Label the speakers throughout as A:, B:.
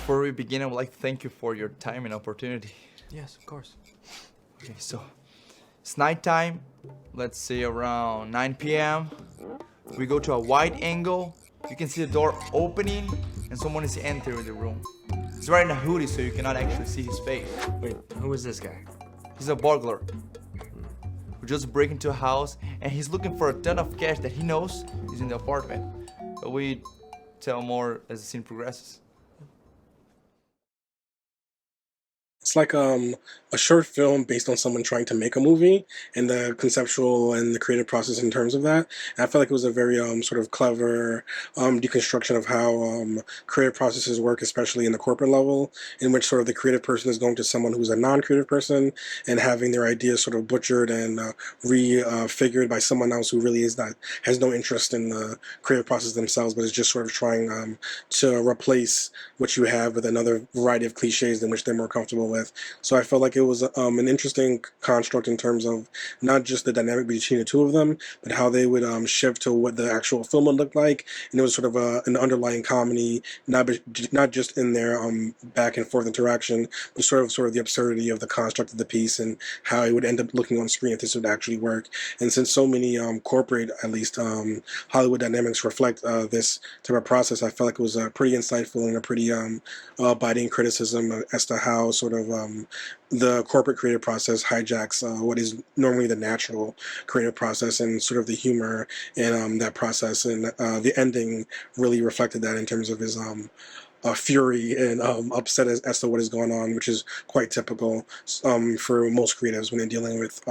A: Before we begin, I would like to thank you for your time and opportunity.
B: Yes, of course.
A: Okay, so it's nighttime. Let's say around 9 p.m. We go to a wide angle. You can see the door opening and someone is entering the room. He's wearing a hoodie so you cannot actually see his face.
B: Wait, who is this guy?
A: He's a burglar who just break into a house and he's looking for a ton of cash that he knows is in the apartment. But we tell more as the scene progresses.
C: It's like a short film based on someone trying to make a movie and the conceptual and the creative process in terms of that. And I felt like it was a very sort of clever deconstruction of how creative processes work, especially in the corporate level, in which sort of the creative person is going to someone who's a non-creative person and having their ideas sort of butchered and refigured by someone else who really is not has no interest in the creative process themselves, but is just sort of trying to replace what you have with another variety of cliches in which they're more comfortable with. So I felt like it was an interesting construct in terms of not just the dynamic between the two of them, but how they would shift to what the actual film would look like. And it was sort of an underlying comedy, not just in their back and forth interaction, but sort of the absurdity of the construct of the piece and how it would end up looking on screen if this would actually work. And since so many corporate, at least Hollywood dynamics reflect this type of process, I felt like it was pretty insightful and a pretty biting criticism as to how sort of the corporate creative process hijacks what is normally the natural creative process and sort of the humor in that process. And the ending really reflected that in terms of his fury and upset as to what is going on, which is quite typical for most creatives when they're dealing with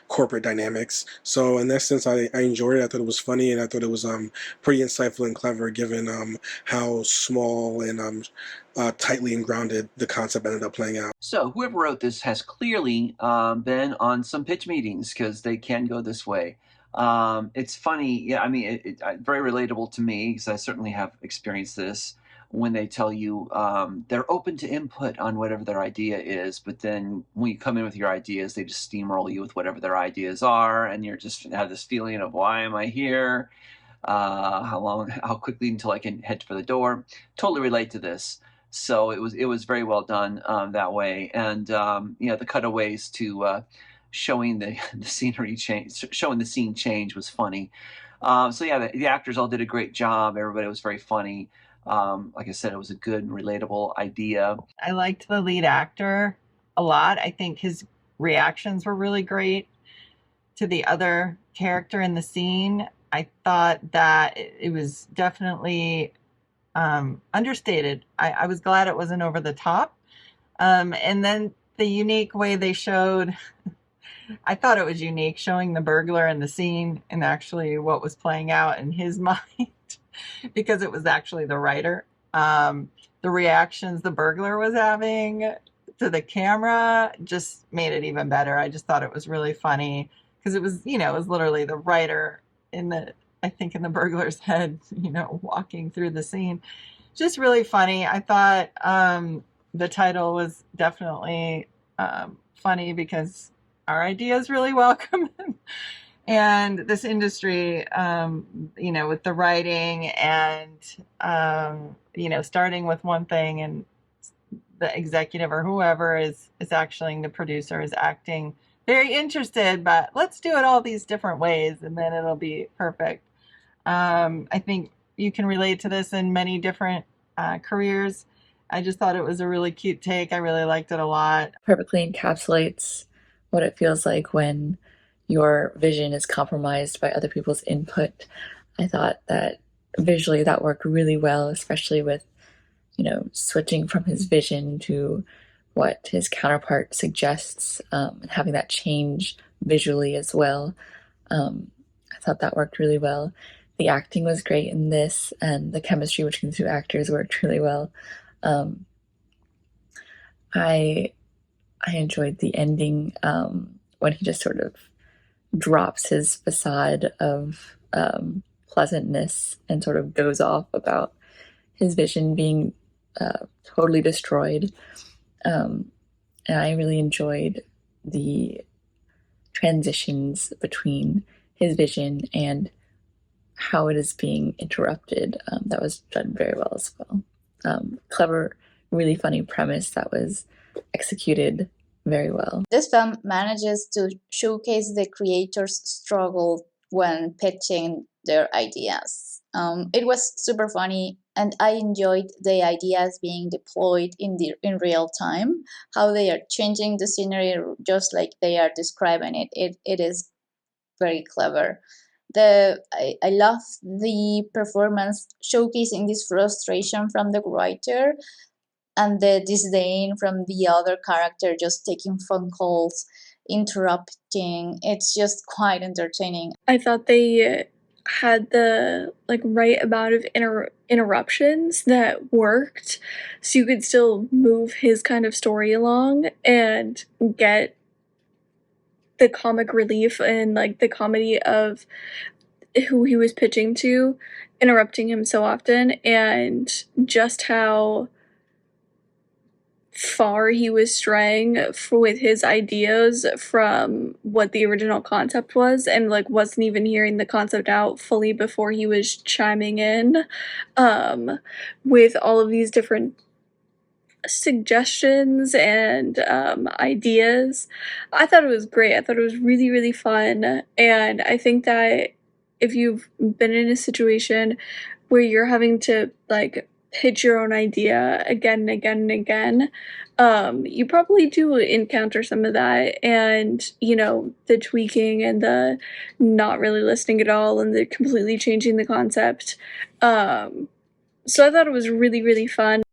C: corporate dynamics. So in that sense, I enjoyed it. I thought it was funny, and I thought it was pretty insightful and clever, given how small and tightly and grounded the concept ended up playing out.
D: So whoever wrote this has clearly been on some pitch meetings, because they can go this way. It's funny. Yeah, I mean, it's very relatable to me, because I certainly have experienced this, when they tell you they're open to input on whatever their idea is, but then when you come in with your ideas, they just steamroll you with whatever their ideas are, and you're just have this feeling of, why am I here? How quickly until I can head for the door? Totally relate to this. So it was very well done that way, and the cutaways to showing the scenery change, showing the scene change, was funny. So yeah, the actors all did a great job. Everybody was very funny. Like I said, it was a good, relatable idea.
E: I liked the lead actor a lot. I think his reactions were really great to the other character in the scene. I thought that it was definitely understated. I was glad it wasn't over the top. And then the unique way they showed, I thought it was unique, showing the burglar in the scene and actually what was playing out in his mind, because it was actually the writer. The reactions the burglar was having to the camera just made it even better. I just thought it was really funny, because it was, it was literally the writer I think in the burglar's head, walking through the scene. Just really funny. I thought the title was definitely funny, because our idea is really welcome. And this industry, with the writing and, starting with one thing, and the executive or whoever is actually the producer is acting very interested, but let's do it all these different ways and then it'll be perfect. I think you can relate to this in many different careers. I just thought it was a really cute take. I really liked it a lot.
F: Perfectly encapsulates what it feels like when your vision is compromised by other people's input. I thought that visually that worked really well, especially with, switching from his vision to what his counterpart suggests, and having that change visually as well. I thought that worked really well. The acting was great in this, and the chemistry between the two actors worked really well. I enjoyed the ending when he just sort of drops his facade of pleasantness and sort of goes off about his vision being totally destroyed. And I really enjoyed the transitions between his vision and how it is being interrupted. That was done very well as well. Clever really funny premise that was executed very well.
G: This film manages to showcase the creators' struggle when pitching their ideas. It was super funny, and I enjoyed the ideas being deployed in real time, how they are changing the scenery just like they are describing it. It is very clever. I love the performance showcasing this frustration from the writer and the disdain from the other character, just taking phone calls, interrupting. It's just quite entertaining.
H: I thought they had the right amount of interruptions that worked, so you could still move his kind of story along and get the comic relief and the comedy of who he was pitching to, interrupting him so often, and just how far he was straying with his ideas from what the original concept was, and wasn't even hearing the concept out fully before he was chiming in with all of these different suggestions and ideas. I thought it was great. I thought it was really, really fun, and I think that if you've been in a situation where you're having to pitch your own idea again and again and again, you probably do encounter some of that, and the tweaking and the not really listening at all and the completely changing the concept. So I thought it was really, really fun.